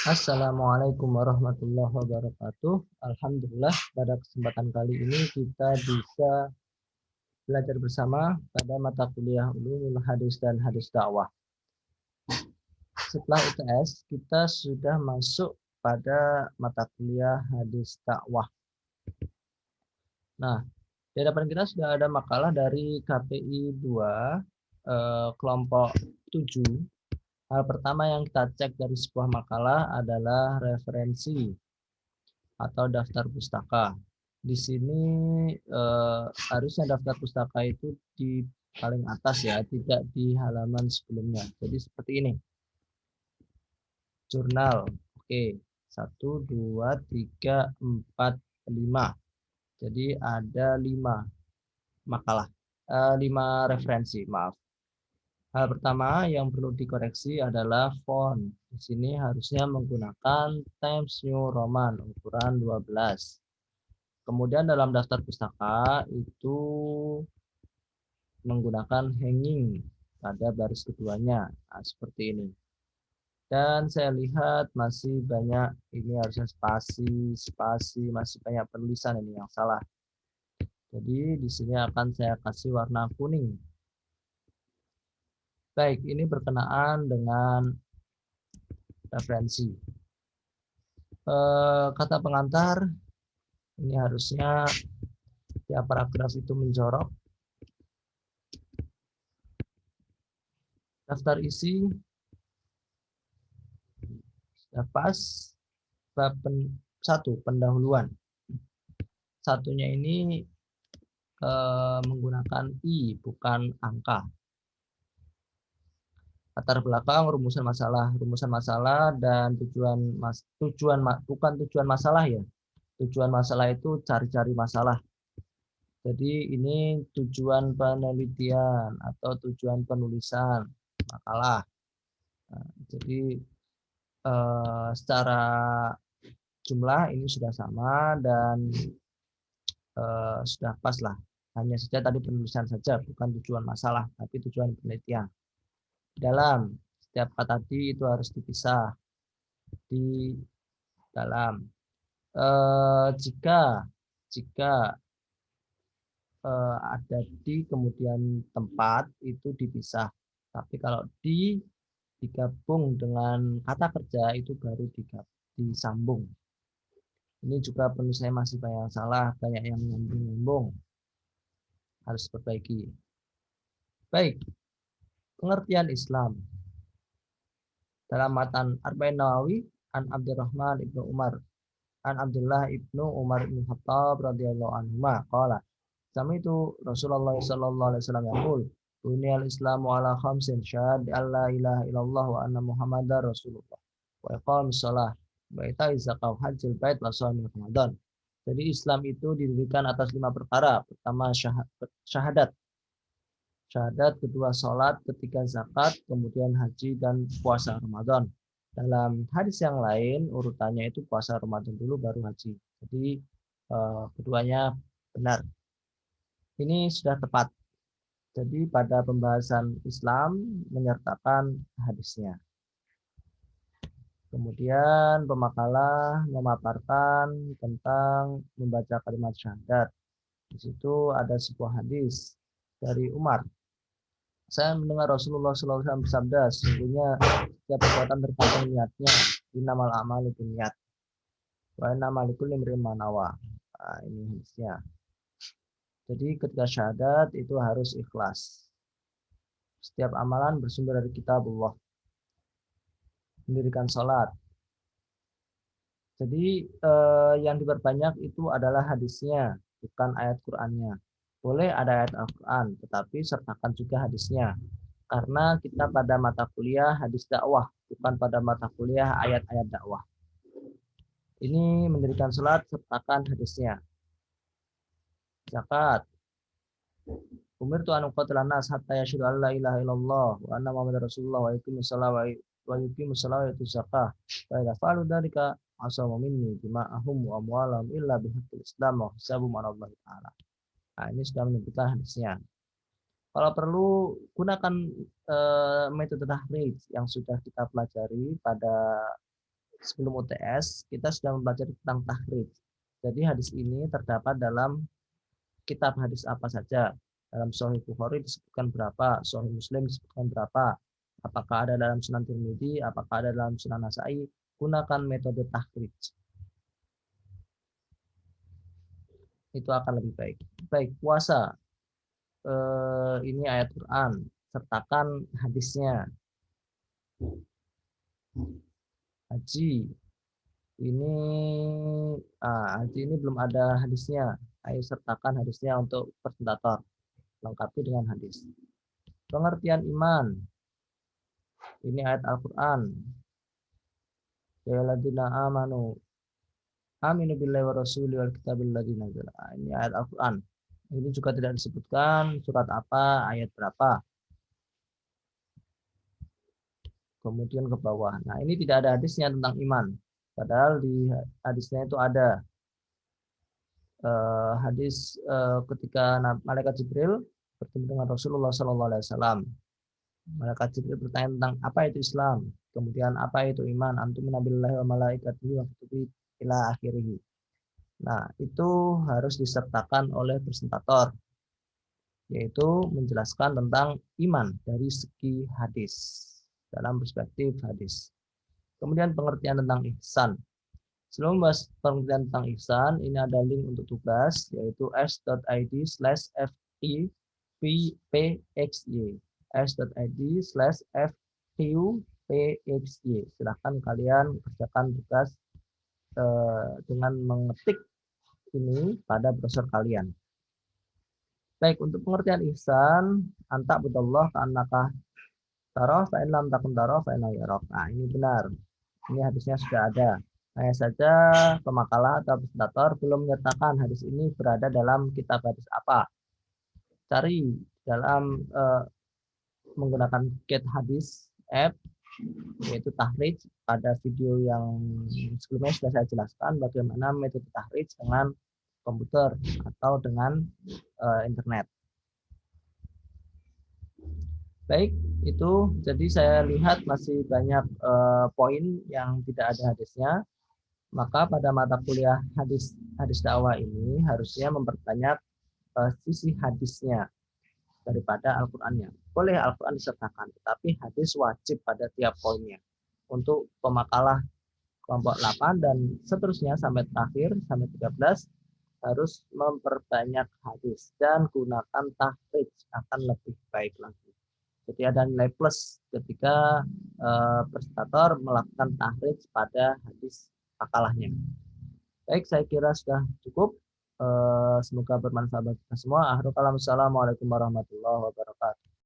Assalamualaikum warahmatullahi wabarakatuh. Alhamdulillah, pada kesempatan kali ini kita bisa belajar bersama pada mata kuliah Ulumul Hadis dan Hadis Dakwah. Setelah UTS, kita sudah masuk pada mata kuliah Hadis Dakwah. Nah, di hadapan kita sudah ada makalah dari KPI 2, kelompok 7. Hal pertama yang kita cek dari sebuah makalah adalah referensi atau daftar pustaka. Di sini harusnya daftar pustaka itu di paling atas ya, tidak di halaman sebelumnya. Jadi seperti ini. Jurnal. Oke, 1, 2, 3, 4, 5. Jadi ada 5 makalah. 5 referensi, maaf. Hal pertama yang perlu dikoreksi adalah font. Di sini harusnya menggunakan Times New Roman ukuran 12. Kemudian dalam daftar pustaka itu menggunakan hanging pada baris keduanya. Nah, seperti ini. Dan saya lihat masih banyak, ini harusnya spasi, masih banyak penulisan ini yang salah. Jadi di sini akan saya kasih warna kuning. Baik, ini berkenaan dengan referensi. Kata pengantar, ini harusnya tiap paragraf itu menjorok. Daftar isi sudah pas. Bab 1, pendahuluan. Satunya ini menggunakan I, bukan angka. Latar belakang, rumusan masalah dan bukan tujuan masalah ya. Tujuan masalah itu cari-cari masalah. Jadi ini tujuan penelitian atau tujuan penulisan makalah. Nah, jadi secara jumlah ini sudah sama dan sudah pas lah. Hanya saja tadi penulisan saja, bukan tujuan masalah, tapi tujuan penelitian. Dalam setiap kata di itu harus dipisah di dalam. Jika ada di kemudian tempat itu dipisah. Tapi kalau digabung dengan kata kerja itu baru disambung. Ini juga penulisannya masih banyak yang salah, banyak yang nyambung-nyambung. Harus diperbaiki. Baik, pengertian Islam. Dalam matan Arba'in Nawawi, an Abdurrahman ibnu Umar, an Abdullah ibnu Umar ibnu Khattab radhiyallahu anhu qala sami itu Rasulullah sallallahu alaihi wasallam yaqul buniyal Islamu ala khamsin syahad alla ilaha illallah wa anna Muhammadar Rasulullah wa iqamis shalah wa ita'iz zakah hajjil bait wa shaumil Ramadan. Jadi Islam itu didirikan atas 5 perkara. Pertama syahadat. Syahadat, kedua sholat, ketiga zakat, kemudian haji dan puasa Ramadan. Dalam hadis yang lain urutannya itu puasa Ramadan dulu baru haji. Jadi keduanya benar. Ini sudah tepat. Jadi pada pembahasan Islam menyertakan hadisnya. Kemudian pemakalah memaparkan tentang membaca kalimat syahadat. Di situ ada sebuah hadis dari Umar. Saya mendengar Rasulullah SAW bersabda, sesungguhnya setiap perbuatan tergantung niatnya. Innamal a'malu binniyat. Wa innamal likulli imri'in ma nawa. Nah, ini hadisnya. Jadi ketika syahadat itu harus ikhlas. Setiap amalan bersumber dari kitabullah. Mendirikan sholat. Jadi yang diperbanyak itu adalah hadisnya, bukan ayat Qur'annya. Boleh ada ayat Al-Quran, tetapi sertakan juga hadisnya. Karena kita pada mata kuliah hadis dakwah, bukan pada mata kuliah ayat-ayat dakwah. Ini mendirikan sholat, sertakan hadisnya. Zakat. Umirtu an uqatilan nas hatta yashhadu an la ilaha illallah wa anna muhammadar rasulullah wa yuqimus shalah wa yuqimus shalah wa yutuz zakah. Fa idza fa'alu dzalika asamu minni dima'ahum wa amwalahum illa bihaqqil Islam wa hisabum 'ala Allah taala. Nah, ini sudah menyebutkan hadisnya. Kalau perlu gunakan metode tahrij yang sudah kita pelajari pada sebelum UTS kita sudah mempelajari tentang tahrij. Jadi hadis ini terdapat dalam kitab hadis apa saja. Dalam Sahih Bukhari disebutkan berapa, Sahih Muslim disebutkan berapa, apakah ada dalam Sunan Tirmidzi, apakah ada dalam Sunan Nasai. Gunakan metode tahrij. Itu akan lebih baik. Baik, puasa. Ini ayat Quran, sertakan hadisnya. Haji. Haji ini belum ada hadisnya. Ayo sertakan hadisnya untuk presentator. Lengkapi dengan hadis. Pengertian iman. Ini ayat Al-Quran. Ya alladzina amanu aminu billahi wa rasuli wal kitabil ladzi nazala. Ini ayat Al-Quran. Ini juga tidak disebutkan surat apa, ayat berapa. Kemudian ke bawah. Nah, ini tidak ada hadisnya tentang iman. Padahal di hadisnya itu ada hadis ketika malaikat Jibril bertemu dengan Rasulullah SAW. Malaikat Jibril bertanya tentang apa itu Islam, kemudian apa itu iman, antum minabillahi wa malaikatihi wa kutubihi ila akhirih. Nah, itu harus disertakan oleh presentator, yaitu menjelaskan tentang iman dari segi hadis, dalam perspektif hadis. Kemudian pengertian tentang ihsan. Sebelum membahas pengertian tentang ihsan, ini ada link untuk tugas, yaitu s.id/fqpxy s.id/fqpxy. Silahkan kalian kerjakan tugas dengan mengetik ini pada browser kalian. Baik, untuk pengertian ihsan, anta budallah ka'annaka tarah fa in lam takun tarah fa innahu yarak. Nah, ini benar. Ini hadisnya sudah ada. Hanya saja pemakalah atau presentator belum menyertakan hadis ini berada dalam kitab hadis apa. Cari dalam menggunakan Get Hadis app, yaitu tahrij. Pada video yang sebelumnya sudah saya jelaskan bagaimana metode tahrij dengan komputer atau dengan internet. Baik, itu jadi saya lihat masih banyak poin yang tidak ada hadisnya. Maka pada mata kuliah hadis dakwah ini harusnya memperbanyak sisi hadisnya daripada Al-Qur'annya. Boleh Al-Qur'an disertakan, tetapi hadis wajib pada tiap poinnya. Untuk pemakalah kelompok 8 dan seterusnya sampai terakhir sampai 13 harus memperbanyak hadis dan gunakan tahrij, akan lebih baik lagi. Jadi ada nilai plus ketika presentator melakukan tahrij pada hadis makalahnya. Baik, saya kira sudah cukup. Semoga bermanfaat bagi kita semua. Akhirul kalam. Assalamualaikum warahmatullahi wabarakatuh.